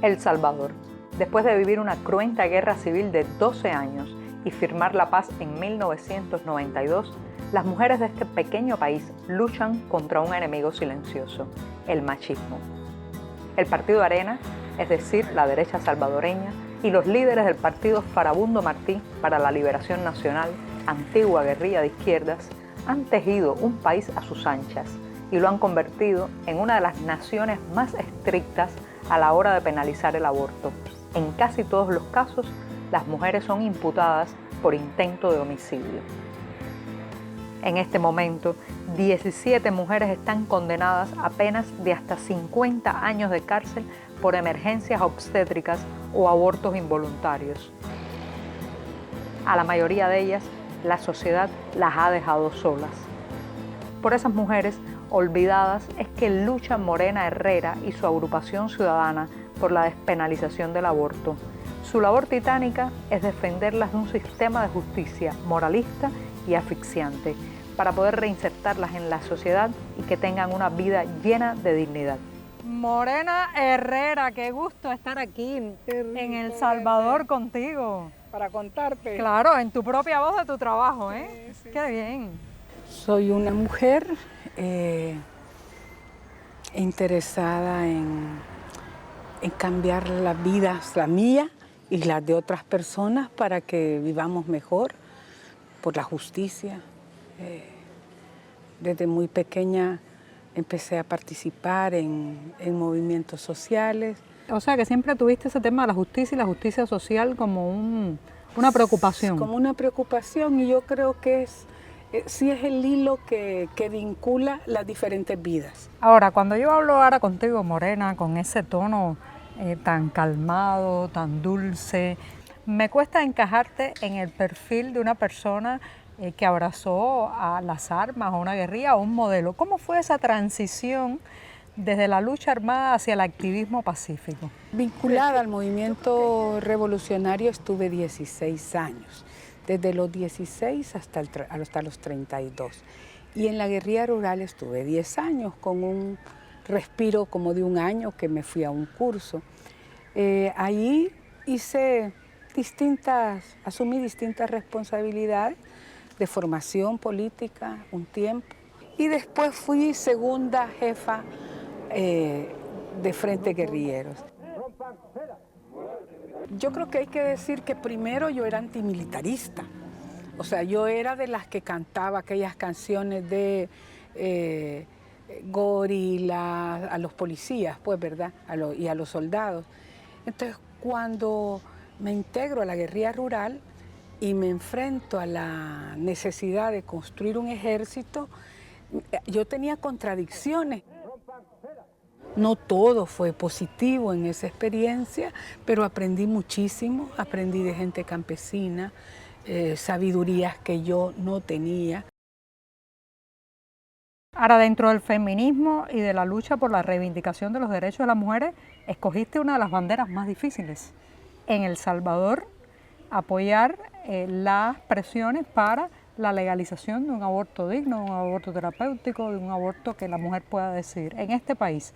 El Salvador. Después de vivir una cruenta guerra civil de 12 años y firmar la paz en 1992, las mujeres de este pequeño país luchan contra un enemigo silencioso, el machismo. El partido Arena, es decir, la derecha salvadoreña, y los líderes del partido Farabundo Martí para la Liberación Nacional, antigua guerrilla de izquierdas, han tejido un país a sus anchas y lo han convertido en una de las naciones más estrictas a la hora de penalizar el aborto. En casi todos los casos, las mujeres son imputadas por intento de homicidio. En este momento, 17 mujeres están condenadas a penas de hasta 50 años de cárcel por emergencias obstétricas o abortos involuntarios. A la mayoría de ellas, la sociedad las ha dejado solas. Por esas mujeres olvidadas es que lucha Morena Herrera y su agrupación ciudadana por la despenalización del aborto. Su labor titánica es defenderlas de un sistema de justicia moralista y asfixiante para poder reinsertarlas en la sociedad y que tengan una vida llena de dignidad. Morena Herrera, qué gusto estar aquí en El Salvador contigo. Para contarte. Claro, en tu propia voz de tu trabajo, ¿eh? Sí. Qué bien. Soy una mujer interesada en cambiar las vidas, la mía y las de otras personas para que vivamos mejor por la justicia. Desde muy pequeña empecé a participar en movimientos sociales. O sea que siempre tuviste ese tema de la justicia y la justicia social como una preocupación. Como una preocupación, y yo creo que sí es el hilo que vincula las diferentes vidas. Ahora, cuando yo hablo ahora contigo, Morena, con ese tono tan calmado, tan dulce, me cuesta encajarte en el perfil de una persona que abrazó a las armas, a una guerrilla, a un modelo. ¿Cómo fue esa transición desde la lucha armada hacia el activismo pacífico? Vinculada al movimiento revolucionario estuve 16 años, desde los 16 hasta los 32. Y en la guerrilla rural estuve 10 años, con un respiro como de un año que me fui a un curso. Allí asumí distintas responsabilidades de formación política un tiempo, y después fui segunda jefa de Frente Guerrilleros. Yo creo que hay que decir que primero yo era antimilitarista, o sea, yo era de las que cantaba aquellas canciones de gorila a los policías, pues, ¿verdad? Y a los soldados. Entonces, cuando me integro a la guerrilla rural y me enfrento a la necesidad de construir un ejército, yo tenía contradicciones. No todo fue positivo en esa experiencia, pero aprendí muchísimo, aprendí de gente campesina, sabidurías que yo no tenía. Ahora, dentro del feminismo y de la lucha por la reivindicación de los derechos de las mujeres, escogiste una de las banderas más difíciles. En El Salvador, apoyar las presiones para la legalización de un aborto digno, de un aborto terapéutico, de un aborto que la mujer pueda decidir. En este país,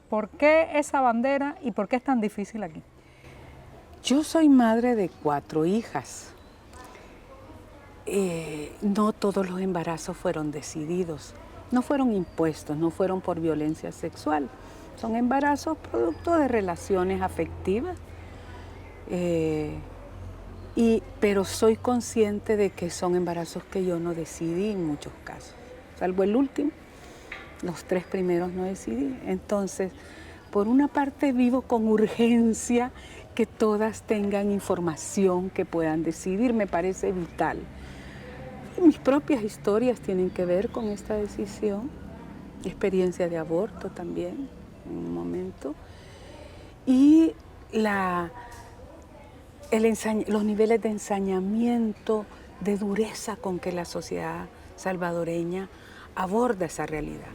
¿por qué esa bandera y por qué es tan difícil aquí? Yo soy madre de 4 hijas. No todos los embarazos fueron decididos, no fueron impuestos, no fueron por violencia sexual. Son embarazos producto de relaciones afectivas. Pero soy consciente de que son embarazos que yo no decidí en muchos casos, salvo el último. Los 3 primeros no decidí. Entonces, por una parte vivo con urgencia que todas tengan información que puedan decidir, me parece vital. Y mis propias historias tienen que ver con esta decisión, experiencia de aborto también, en un momento. Y los niveles de ensañamiento, de dureza con que la sociedad salvadoreña aborda esa realidad.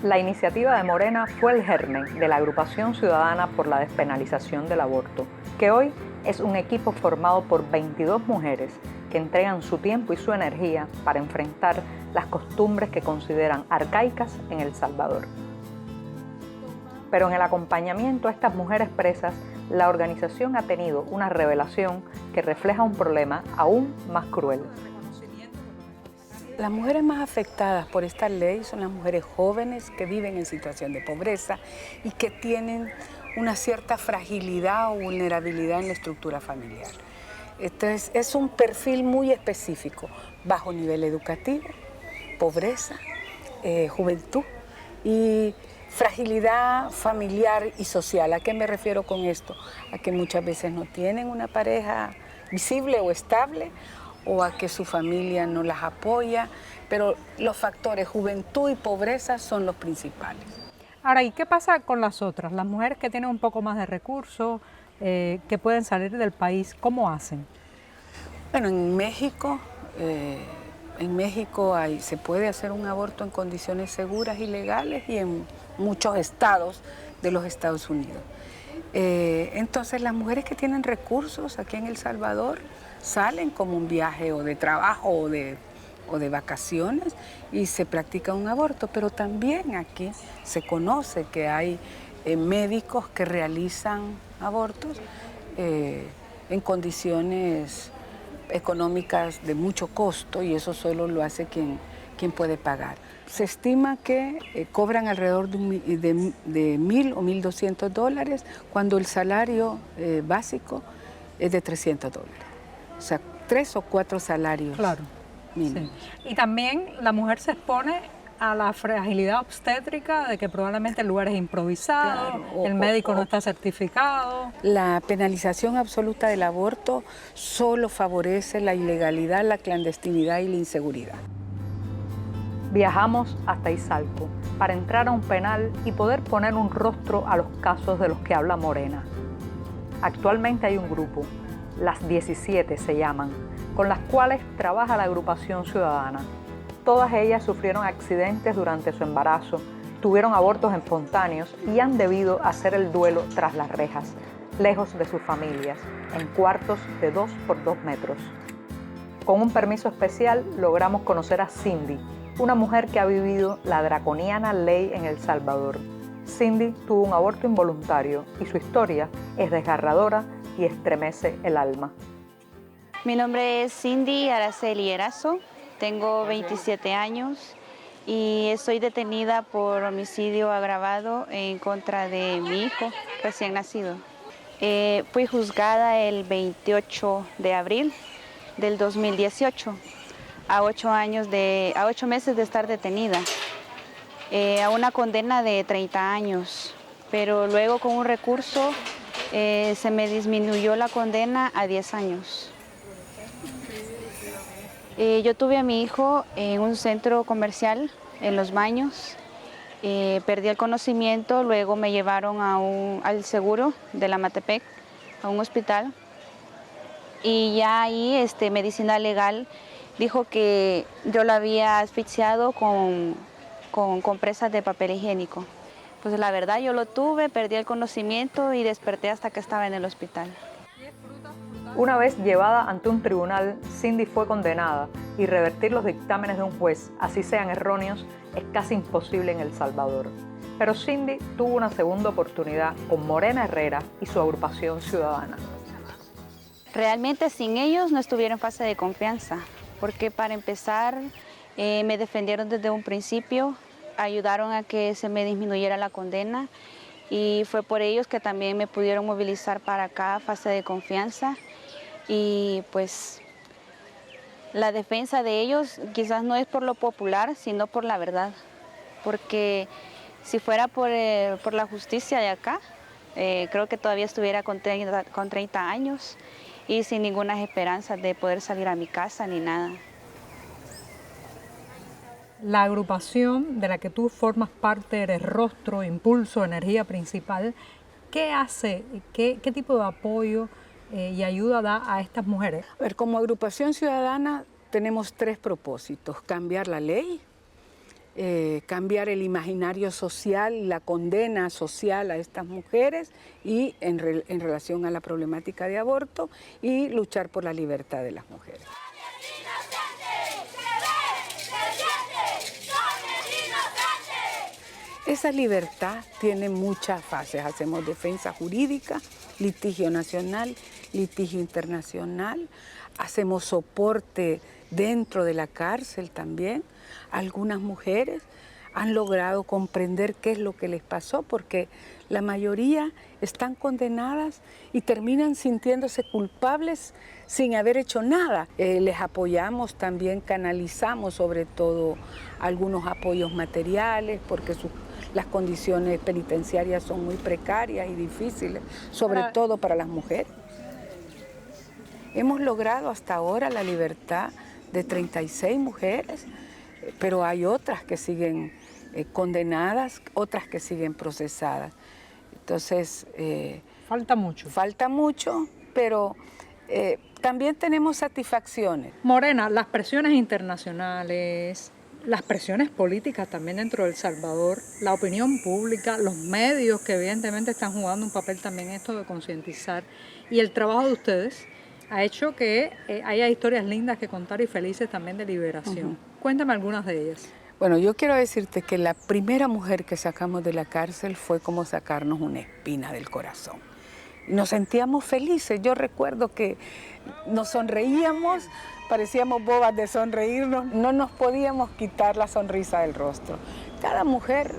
La iniciativa de Morena fue el germen de la Agrupación Ciudadana por la Despenalización del Aborto, que hoy es un equipo formado por 22 mujeres que entregan su tiempo y su energía para enfrentar las costumbres que consideran arcaicas en El Salvador. Pero en el acompañamiento a estas mujeres presas, la organización ha tenido una revelación que refleja un problema aún más cruel. Las mujeres más afectadas por esta ley son las mujeres jóvenes que viven en situación de pobreza y que tienen una cierta fragilidad o vulnerabilidad en la estructura familiar. Entonces, es un perfil muy específico: bajo nivel educativo, pobreza, juventud y fragilidad familiar y social. ¿A qué me refiero con esto? A que muchas veces no tienen una pareja visible o estable, o a que su familia no las apoya, pero los factores juventud y pobreza son los principales. Ahora, ¿y qué pasa con las otras? Las mujeres que tienen un poco más de recursos, que pueden salir del país, ¿cómo hacen? Bueno, en México se puede hacer un aborto en condiciones seguras y legales, y en muchos estados de los Estados Unidos. Entonces, las mujeres que tienen recursos aquí en El Salvador salen como un viaje o de trabajo o de vacaciones y se practica un aborto, pero también aquí se conoce que hay médicos que realizan abortos en condiciones económicas de mucho costo, y eso solo lo hace quien puede pagar. Se estima que cobran alrededor de $1,000 o $1,200 cuando el salario básico es de $300. O sea, 3 o 4 salarios. Claro. Mínimos. Sí. Y también la mujer se expone a la fragilidad obstétrica de que probablemente el lugar es improvisado, claro, el médico no está certificado. La penalización absoluta del aborto solo favorece la ilegalidad, la clandestinidad y la inseguridad. Viajamos hasta Izalco para entrar a un penal y poder poner un rostro a los casos de los que habla Morena. Actualmente hay un grupo, las 17 se llaman, con las cuales trabaja la agrupación ciudadana. Todas ellas sufrieron accidentes durante su embarazo, tuvieron abortos espontáneos y han debido hacer el duelo tras las rejas, lejos de sus familias, en cuartos de 2 por 2 metros. Con un permiso especial logramos conocer a Cindy, una mujer que ha vivido la draconiana ley en El Salvador. Cindy tuvo un aborto involuntario y su historia es desgarradora y estremece el alma. Mi nombre es Cindy Araceli Erazo, tengo 27 años y estoy detenida por homicidio agravado en contra de mi hijo recién nacido. Fui juzgada el 28 de abril del 2018, a 8 meses de estar detenida, a una condena de 30 años, pero luego con un recurso se me disminuyó la condena a 10 años. Yo tuve a mi hijo en un centro comercial, en Los Baños. Perdí el conocimiento, luego me llevaron al seguro de la Matepec, a un hospital. Y ya ahí Medicina Legal dijo que yo la había asfixiado con compresas de papel higiénico. Pues la verdad yo lo tuve, perdí el conocimiento y desperté hasta que estaba en el hospital. Una vez llevada ante un tribunal, Cindy fue condenada y revertir los dictámenes de un juez, así sean erróneos, es casi imposible en El Salvador. Pero Cindy tuvo una segunda oportunidad con Morena Herrera y su agrupación ciudadana. Realmente sin ellos no estuviera en fase de confianza, porque para empezar me defendieron desde un principio, ayudaron a que se me disminuyera la condena y fue por ellos que también me pudieron movilizar para acá, fase de confianza. Y pues la defensa de ellos quizás no es por lo popular, sino por la verdad. Porque si fuera por la justicia de acá, creo que todavía estuviera con 30 años y sin ninguna esperanza de poder salir a mi casa ni nada. La agrupación de la que tú formas parte, eres rostro, impulso, energía principal, ¿qué hace? ¿Qué tipo de apoyo y ayuda da a estas mujeres? A ver, como agrupación ciudadana tenemos 3 propósitos: cambiar la ley, cambiar el imaginario social, la condena social a estas mujeres y en relación a la problemática de aborto, y luchar por la libertad de las mujeres. Esa libertad tiene muchas fases. Hacemos defensa jurídica, litigio nacional, litigio internacional, hacemos soporte dentro de la cárcel también. Algunas mujeres han logrado comprender qué es lo que les pasó, porque la mayoría están condenadas y terminan sintiéndose culpables sin haber hecho nada. Les apoyamos también, canalizamos sobre todo algunos apoyos materiales, porque las condiciones penitenciarias son muy precarias y difíciles, sobre todo para las mujeres. Hemos logrado hasta ahora la libertad de 36 mujeres, pero hay otras que siguen condenadas, otras que siguen procesadas. Entonces, falta mucho. Falta mucho, pero también tenemos satisfacciones. Morena, las presiones internacionales, las presiones políticas también dentro de El Salvador, la opinión pública, los medios que evidentemente están jugando un papel también en esto de concientizar, y el trabajo de ustedes ha hecho que haya historias lindas que contar y felices también de liberación. Cuéntame algunas de ellas. Bueno, yo quiero decirte que la primera mujer que sacamos de la cárcel fue como sacarnos una espina del corazón. Nos sentíamos felices. Yo recuerdo que nos sonreíamos, parecíamos bobas de sonreírnos, no nos podíamos quitar la sonrisa del rostro. Cada mujer,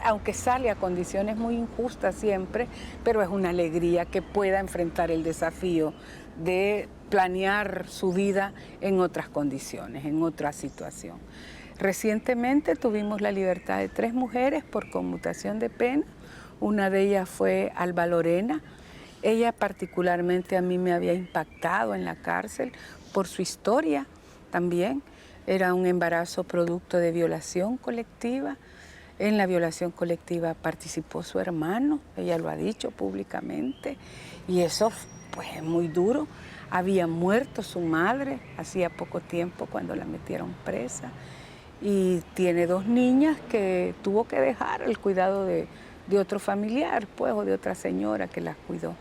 aunque sale a condiciones muy injustas siempre, pero es una alegría que pueda enfrentar el desafío de planear su vida en otras condiciones, en otra situación. Recientemente tuvimos la libertad de 3 mujeres por conmutación de pena. Una de ellas fue Alba Lorena. Ella particularmente a mí me había impactado en la cárcel por su historia también. Era un embarazo producto de violación colectiva. En la violación colectiva participó su hermano, ella lo ha dicho públicamente, y eso pues es muy duro. Había muerto su madre hacía poco tiempo cuando la metieron presa, y tiene 2 niñas que tuvo que dejar el cuidado de otro familiar, pues, o de otra señora que las cuidó.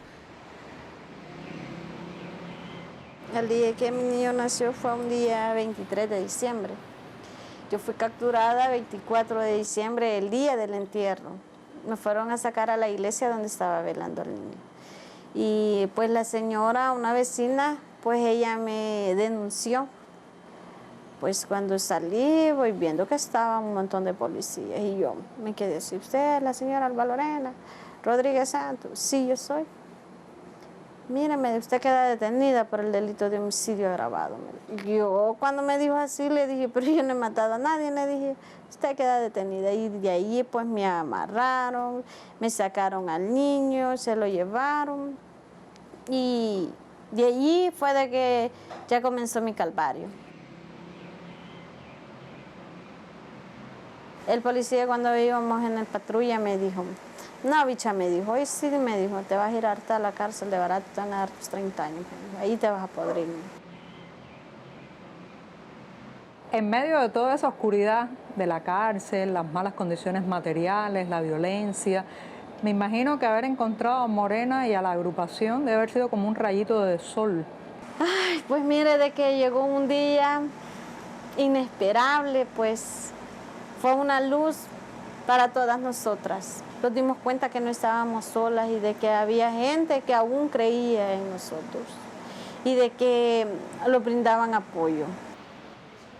El día que mi niño nació fue un día 23 de diciembre. Yo fui capturada el 24 de diciembre, el día del entierro. Me fueron a sacar a la iglesia donde estaba velando al niño. Y pues la señora, una vecina, pues ella me denunció. Pues cuando salí, voy viendo que estaba un montón de policías y yo me quedé así. ¿Usted es la señora Alba Lorena Rodríguez Santos? Sí, yo soy. Míreme, usted queda detenida por el delito de homicidio agravado. Yo cuando me dijo así le dije, pero yo no he matado a nadie. Le dije, usted queda detenida. Y de ahí pues me amarraron, me sacaron al niño, se lo llevaron. Y de allí fue de que ya comenzó mi calvario. El policía cuando íbamos en el patrulla me dijo, no, bicha, me dijo, hoy sí, me dijo, te vas a ir harta a la cárcel de barato, te van a dar tus 30 años, ahí te vas a podrir. En medio de toda esa oscuridad de la cárcel, las malas condiciones materiales, la violencia, me imagino que haber encontrado a Morena y a la agrupación debe haber sido como un rayito de sol. Ay, pues mire, de que llegó un día inesperable, pues fue una luz para todas nosotras. Nos dimos cuenta que no estábamos solas y de que había gente que aún creía en nosotros y de que nos brindaban apoyo.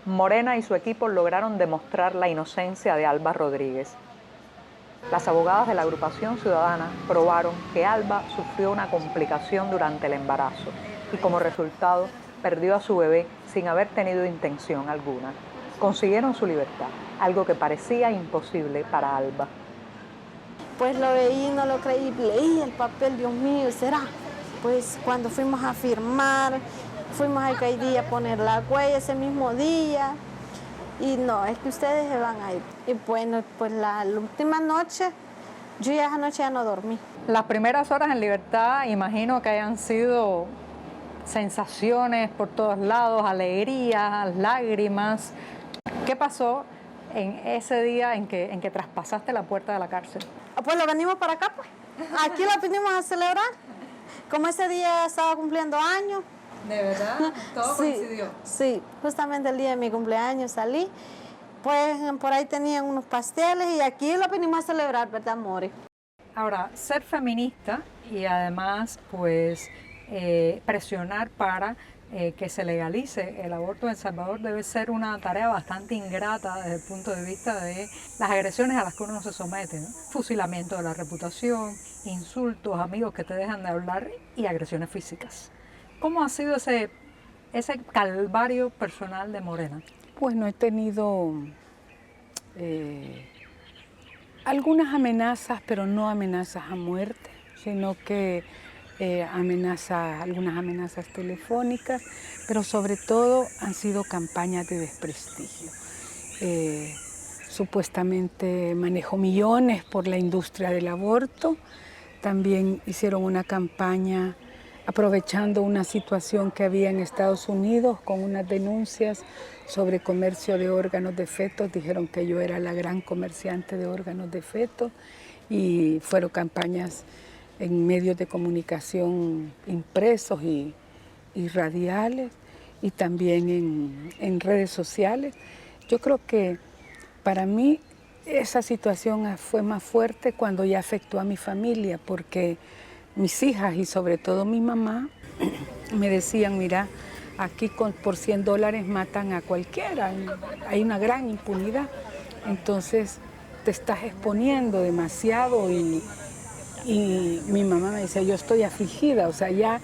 Morena y su equipo lograron demostrar la inocencia de Alba Rodríguez. Las abogadas de la agrupación ciudadana probaron que Alba sufrió una complicación durante el embarazo y como resultado perdió a su bebé sin haber tenido intención alguna. Consiguieron su libertad, algo que parecía imposible para Alba. Pues lo veí y no lo creí, leí el papel, Dios mío, ¿será? Pues cuando fuimos a firmar, fuimos al CAIDI a poner la huella ese mismo día, y no, es que ustedes se van a ir. Y bueno, pues la última noche, yo ya esa noche ya no dormí. Las primeras horas en libertad, imagino que hayan sido sensaciones por todos lados, alegrías, lágrimas. ¿Qué pasó en ese día en que traspasaste la puerta de la cárcel? Pues lo venimos para acá, pues. Aquí lo vinimos a celebrar. Como ese día estaba cumpliendo años. ¿De verdad? ¿Todo sí, coincidió? Sí, justamente el día de mi cumpleaños salí Pues por ahí tenían unos pasteles y aquí lo venimos a celebrar, ¿verdad, More? Ahora, ser feminista y además pues presionar para que se legalice el aborto en El Salvador debe ser una tarea bastante ingrata desde el punto de vista de las agresiones a las que uno se somete, ¿no? Fusilamiento de la reputación, insultos, amigos que te dejan de hablar y agresiones físicas. ¿Cómo ha sido ese calvario personal de Morena? Pues no he tenido algunas amenazas, pero no amenazas a muerte, sino que algunas amenazas telefónicas, pero sobre todo han sido campañas de desprestigio. Supuestamente manejo millones por la industria del aborto. También hicieron una campaña aprovechando una situación que había en Estados Unidos con unas denuncias sobre comercio de órganos de fetos. Dijeron que yo era la gran comerciante de órganos de fetos y fueron campañas en medios de comunicación impresos y radiales y también en redes sociales. Yo creo que para mí esa situación fue más fuerte cuando ya afectó a mi familia, porque mis hijas y sobre todo mi mamá me decían, mira, aquí por $100 matan a cualquiera, hay una gran impunidad, entonces te estás exponiendo demasiado y mi mamá me decía, yo estoy afligida, o sea, ya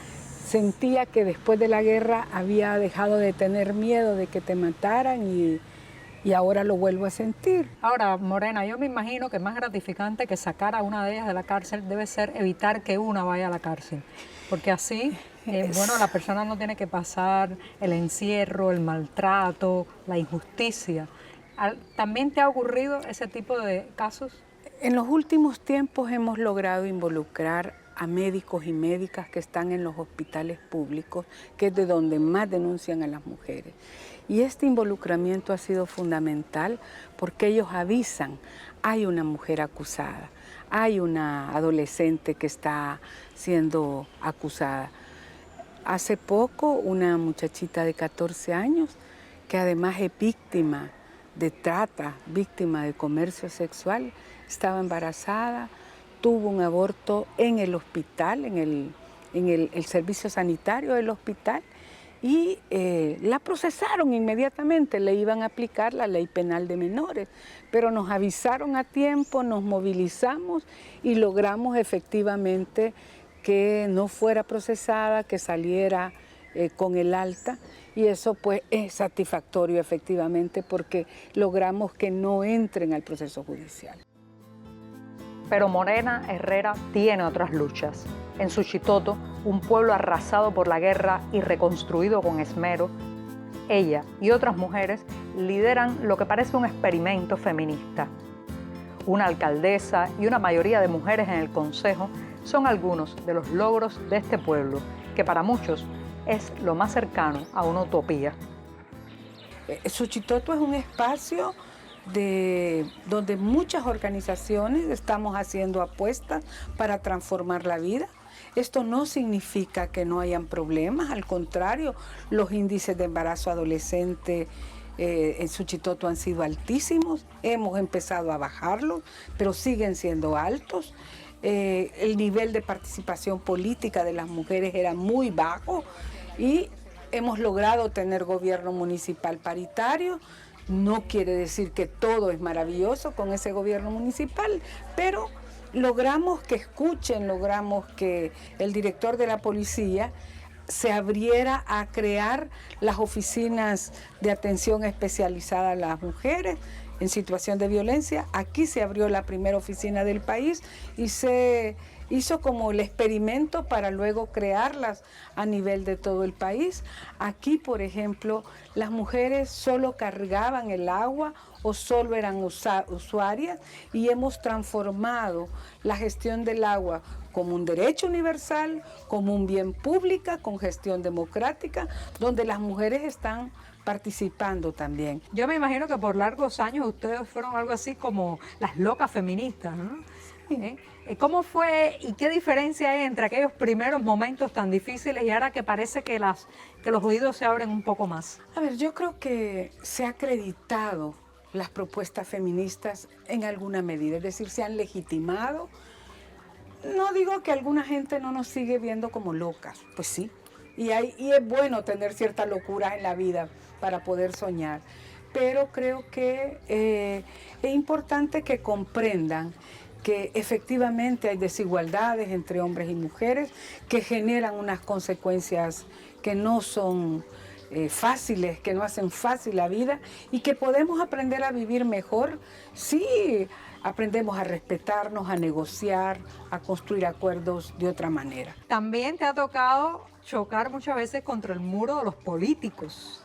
sentía que después de la guerra había dejado de tener miedo de que te mataran y ahora lo vuelvo a sentir. Ahora, Morena, yo me imagino que más gratificante que sacar a una de ellas de la cárcel debe ser evitar que una vaya a la cárcel, porque así, bueno, la persona no tiene que pasar el encierro, el maltrato, la injusticia. ¿También te ha ocurrido ese tipo de casos? En los últimos tiempos hemos logrado involucrar a médicos y médicas que están en los hospitales públicos, que es de donde más denuncian a las mujeres. Y este involucramiento ha sido fundamental porque ellos avisan, hay una mujer acusada, hay una adolescente que está siendo acusada. Hace poco una muchachita de 14 años, que además es víctima de trata, víctima de comercio sexual, estaba embarazada, tuvo un aborto en el hospital, en el servicio sanitario del hospital, y la procesaron inmediatamente, le iban a aplicar la ley penal de menores, pero nos avisaron a tiempo, nos movilizamos y logramos efectivamente que no fuera procesada, que saliera con el alta, y eso pues es satisfactorio efectivamente porque logramos que no entren al proceso judicial. Pero Morena Herrera tiene otras luchas. En Suchitoto, un pueblo arrasado por la guerra y reconstruido con esmero, ella y otras mujeres lideran lo que parece un experimento feminista. Una alcaldesa y una mayoría de mujeres en el consejo son algunos de los logros de este pueblo, que para muchos es lo más cercano a una utopía. Suchitoto es un espacio donde muchas organizaciones estamos haciendo apuestas para transformar la vida. Esto no significa que no hayan problemas, al contrario, los índices de embarazo adolescente en Suchitoto han sido altísimos, hemos empezado a bajarlos, pero siguen siendo altos. El nivel de participación política de las mujeres era muy bajo y hemos logrado tener gobierno municipal paritario. No quiere decir que todo es maravilloso con ese gobierno municipal, pero logramos que escuchen, logramos que el director de la policía se abriera a crear las oficinas de atención especializada a las mujeres en situación de violencia. Aquí se abrió la primera oficina del país y se hizo como el experimento para luego crearlas a nivel de todo el país. Aquí, por ejemplo, las mujeres solo cargaban el agua o solo eran usuarias y hemos transformado la gestión del agua como un derecho universal, como un bien público, con gestión democrática, donde las mujeres están participando también. Yo me imagino que por largos años ustedes fueron algo así como las locas feministas, ¿no? ¿Cómo fue y qué diferencia hay entre aquellos primeros momentos tan difíciles y ahora que parece que los oídos se abren un poco más? A ver, yo creo que se ha acreditado las propuestas feministas en alguna medida, es decir, se han legitimado. No digo que alguna gente no nos sigue viendo como locas, pues sí, y es bueno tener cierta locura en la vida para poder soñar, pero creo que es importante que comprendan que efectivamente hay desigualdades entre hombres y mujeres que generan unas consecuencias que no son fáciles, que no hacen fácil la vida y que podemos aprender a vivir mejor si aprendemos a respetarnos, a negociar, a construir acuerdos de otra manera. También te ha tocado chocar muchas veces contra el muro de los políticos.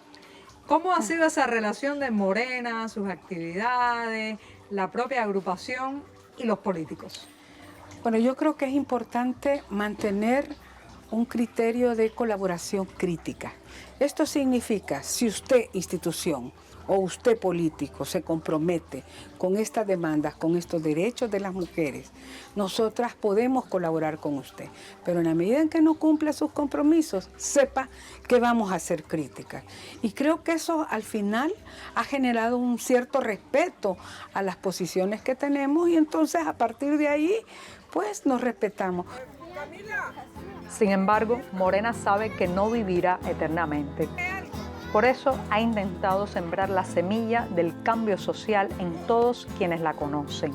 ¿Cómo ha sido esa relación de Morena, sus actividades, la propia agrupación y los políticos? Bueno, yo creo que es importante mantener un criterio de colaboración crítica. Esto significa, si usted, institución, o usted, político, se compromete con estas demandas, con estos derechos de las mujeres, nosotras podemos colaborar con usted. Pero en la medida en que no cumpla sus compromisos, sepa que vamos a hacer críticas. Y creo que eso al final ha generado un cierto respeto a las posiciones que tenemos y entonces a partir de ahí, pues nos respetamos. Sin embargo, Morena sabe que no vivirá eternamente. Por eso ha intentado sembrar la semilla del cambio social en todos quienes la conocen.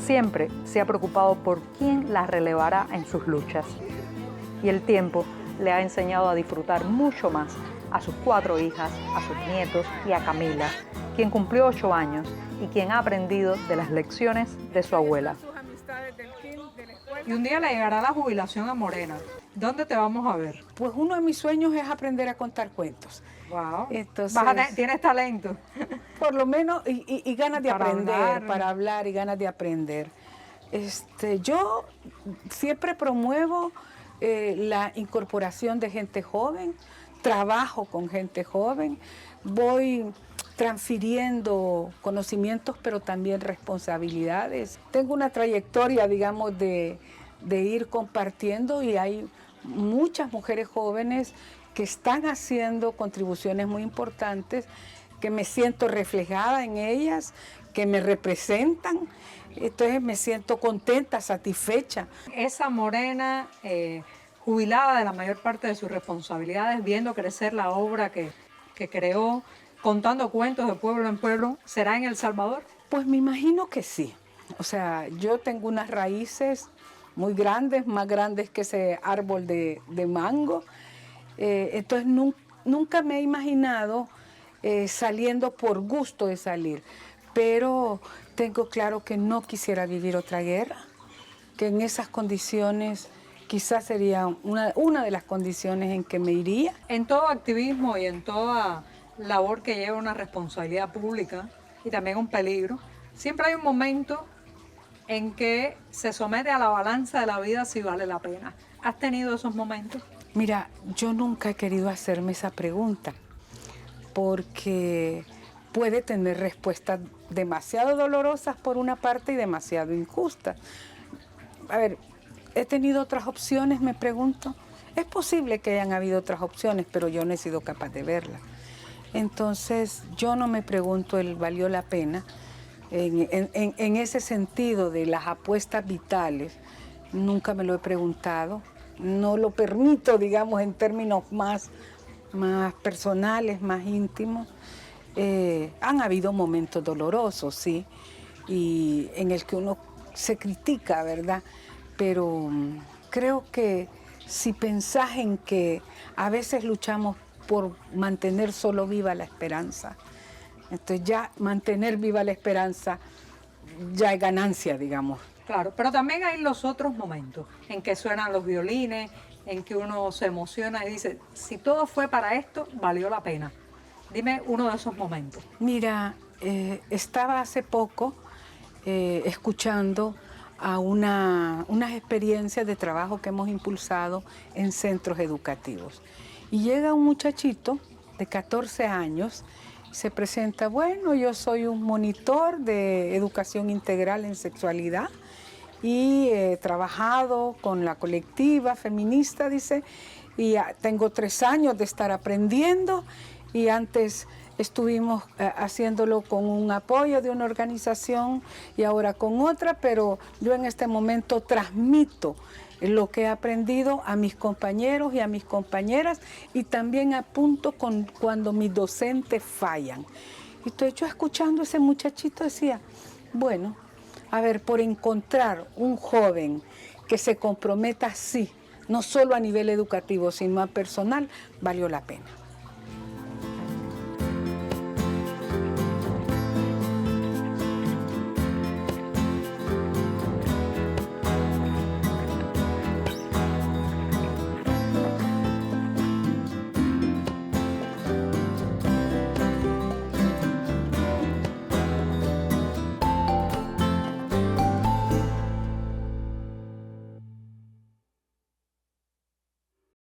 Siempre se ha preocupado por quién la relevará en sus luchas. Y el tiempo le ha enseñado a disfrutar mucho más a sus 4 hijas, a sus nietos y a Camila, quien cumplió 8 años y quien ha aprendido de las lecciones de su abuela. Y un día le llegará la jubilación a Morena. ¿Dónde te vamos a ver? Pues uno de mis sueños es aprender a contar cuentos. Wow. Entonces, Tienes talento. Por lo menos, y ganas de Para aprender, hablar. para hablar y ganas de aprender. Yo siempre promuevo la incorporación de gente joven, trabajo con gente joven, voy transfiriendo conocimientos, pero también responsabilidades. Tengo una trayectoria, digamos, de ir compartiendo y hay muchas mujeres jóvenes que están haciendo contribuciones muy importantes, que me siento reflejada en ellas, que me representan, entonces me siento contenta, satisfecha. Esa Morena jubilada de la mayor parte de sus responsabilidades, viendo crecer la obra que creó, contando cuentos de pueblo en pueblo, ¿será en El Salvador? Pues me imagino que sí. O sea, yo tengo unas raíces muy grandes, más grandes que ese árbol de mango. Entonces nunca me he imaginado saliendo por gusto de salir, pero tengo claro que no quisiera vivir otra guerra, que en esas condiciones quizás sería una de las condiciones en que me iría. En todo activismo y en toda labor que lleva una responsabilidad pública y también un peligro, siempre hay un momento en que se somete a la balanza de la vida si vale la pena. ¿Has tenido esos momentos? Mira, yo nunca he querido hacerme esa pregunta porque puede tener respuestas demasiado dolorosas por una parte y demasiado injustas. A ver, ¿he tenido otras opciones? Me pregunto. Es posible que hayan habido otras opciones, pero yo no he sido capaz de verlas. Entonces, yo no me pregunto el valió la pena. En ese sentido de las apuestas vitales, nunca me lo he preguntado. No lo permito, digamos, en términos más personales, más íntimos. Han habido momentos dolorosos, sí, y en el que uno se critica, ¿verdad? Pero creo que si pensás en que a veces luchamos por mantener solo viva la esperanza, entonces ya mantener viva la esperanza ya es ganancia, digamos. Claro, pero también hay los otros momentos en que suenan los violines, en que uno se emociona y dice, si todo fue para esto, valió la pena. Dime uno de esos momentos. Mira, estaba hace poco escuchando a unas experiencias de trabajo que hemos impulsado en centros educativos. Y llega un muchachito de 14 años, se presenta, bueno, yo soy un monitor de educación integral en sexualidad y he trabajado con la colectiva feminista, dice, y tengo 3 años de estar aprendiendo y antes estuvimos haciéndolo con un apoyo de una organización y ahora con otra, pero yo en este momento transmito lo que he aprendido a mis compañeros y a mis compañeras y también apunto cuando mis docentes fallan. Y estoy yo escuchando a ese muchachito, decía, bueno, a ver, por encontrar un joven que se comprometa así, no solo a nivel educativo, sino a personal, valió la pena.